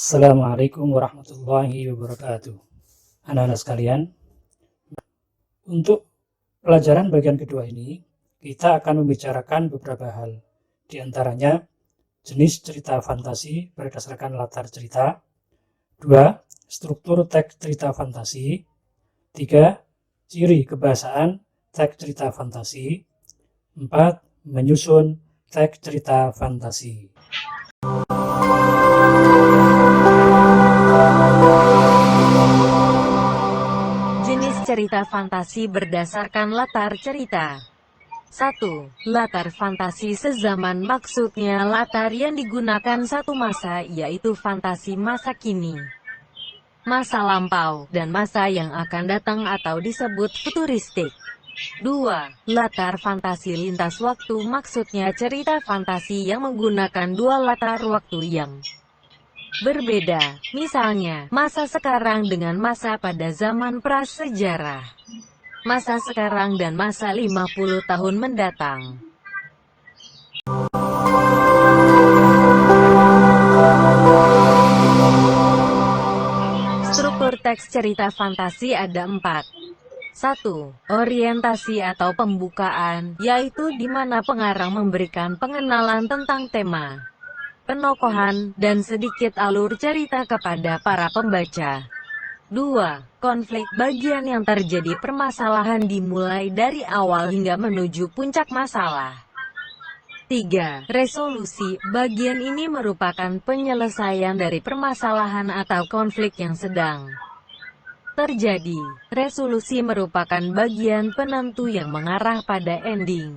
Assalamualaikum warahmatullahi wabarakatuh. Anak-anak sekalian, untuk pelajaran bagian kedua ini, kita akan membicarakan beberapa hal. Di antaranya, jenis cerita fantasi berdasarkan latar cerita. 2. Struktur teks cerita fantasi. 3. Ciri kebahasaan teks cerita fantasi. 4. Menyusun teks cerita fantasi. Jenis cerita fantasi berdasarkan latar cerita. 1. Latar fantasi sezaman, maksudnya latar yang digunakan satu masa, yaitu fantasi masa kini, masa lampau, dan masa yang akan datang atau disebut futuristik. 2. Latar fantasi lintas waktu, maksudnya cerita fantasi yang menggunakan dua latar waktu yang berbeda, misalnya masa sekarang dengan masa pada zaman prasejarah, masa sekarang dan masa 50 tahun mendatang. Struktur teks cerita fantasi ada 4. 1. Orientasi atau pembukaan, yaitu di mana pengarang memberikan pengenalan tentang tema, penokohan, dan sedikit alur cerita kepada para pembaca. 2. Konflik, bagian yang terjadi permasalahan dimulai dari awal hingga menuju puncak masalah. 3. Resolusi, bagian ini merupakan penyelesaian dari permasalahan atau konflik yang sedang terjadi. Resolusi merupakan bagian penentu yang mengarah pada ending.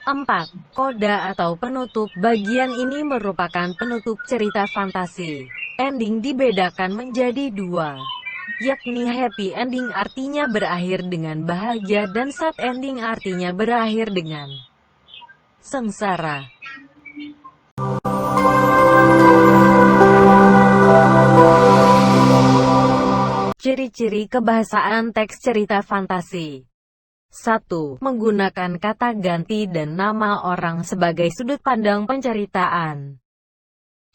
4. Koda atau penutup, bagian ini merupakan penutup cerita fantasi. Ending dibedakan menjadi 2, yakni happy ending artinya berakhir dengan bahagia dan sad ending artinya berakhir dengan sengsara. Ciri-ciri kebahasaan teks cerita fantasi. 1. Menggunakan kata ganti dan nama orang sebagai sudut pandang penceritaan.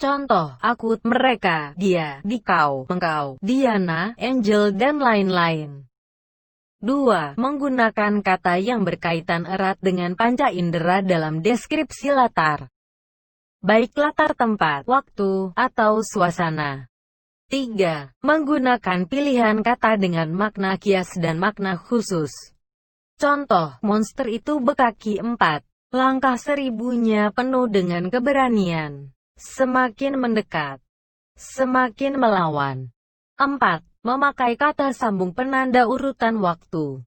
Contoh, aku, mereka, dia, dikau, engkau, Diana, Angel, dan lain-lain. 2. Menggunakan kata yang berkaitan erat dengan panca indera dalam deskripsi latar, baik latar tempat, waktu, atau suasana. 3. Menggunakan pilihan kata dengan makna kias dan makna khusus. Contoh, monster itu berkaki 4. Langkah seribunya penuh dengan keberanian. Semakin mendekat, semakin melawan. 4. Memakai kata sambung penanda urutan waktu.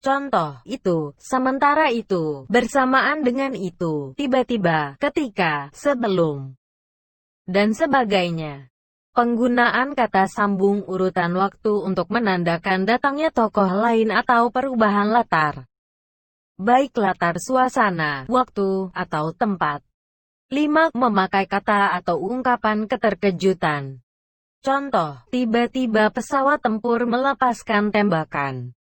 Contoh, itu, sementara itu, bersamaan dengan itu, tiba-tiba, ketika, sebelum, dan sebagainya. Penggunaan kata sambung urutan waktu untuk menandakan datangnya tokoh lain atau perubahan latar, baik latar suasana, waktu, atau tempat. 5. Memakai kata atau ungkapan keterkejutan. Contoh, tiba-tiba pesawat tempur melepaskan tembakan.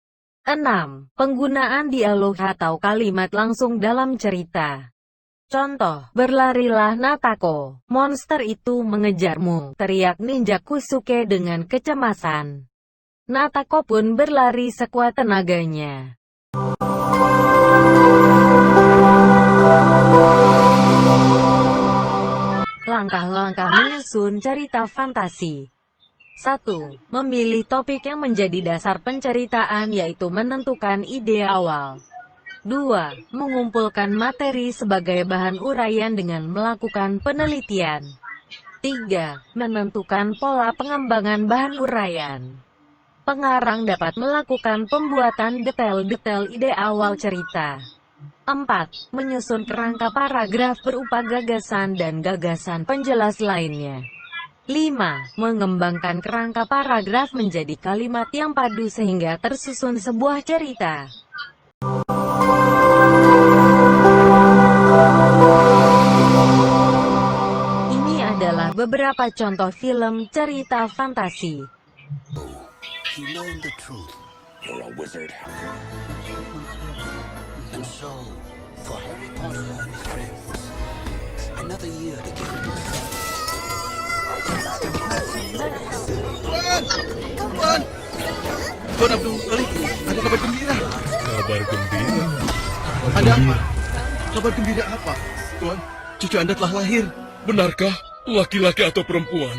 6. Penggunaan dialog atau kalimat langsung dalam cerita. Contoh, berlarilah Natako, monster itu mengejarmu, teriak ninja Kusuke dengan kecemasan. Natako pun berlari sekuat tenaganya. Langkah-langkah menyusun cerita fantasi. 1. Memilih topik yang menjadi dasar penceritaan, yaitu menentukan ide awal. 2. Mengumpulkan materi sebagai bahan uraian dengan melakukan penelitian. 3. Menentukan pola pengembangan bahan uraian. Pengarang dapat melakukan pembuatan detail-detail ide awal cerita. 4. Menyusun kerangka paragraf berupa gagasan dan gagasan penjelas lainnya. 5. Mengembangkan kerangka paragraf menjadi kalimat yang padu sehingga tersusun sebuah cerita. Ini adalah beberapa contoh film cerita fantasi. You know the truth. You're a wizard. And so, for Harry Potter and his friends, another year to get Tuan Abdul Muttalib, ada kabar gembira. Kabar gembira. Ada apa? Kabar gembira apa? Tuan, cucu Anda telah lahir. Benarkah? Laki-laki atau perempuan?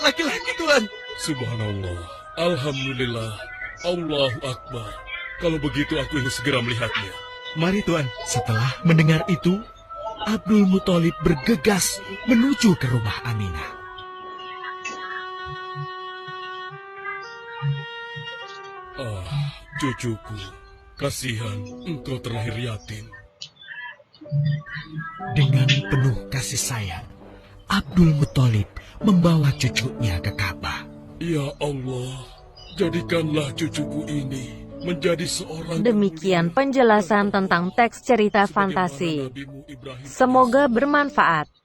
Laki-laki, Tuan. Subhanallah. Alhamdulillah. Allahu Akbar. Kalau begitu aku ingin segera melihatnya. Mari Tuan. Setelah mendengar itu, Abdul Muthalib bergegas menuju ke rumah Aminah. Ah, cucuku. Kasihan engkau terlahir yatim. Dengan penuh kasih sayang, Abdul Muthalib membawa cucunya ke Ka'bah. Ya Allah, jadikanlah cucuku ini menjadi seorang... Demikian penjelasan tentang teks cerita fantasi. Nabimu Ibrahim Semoga bermanfaat.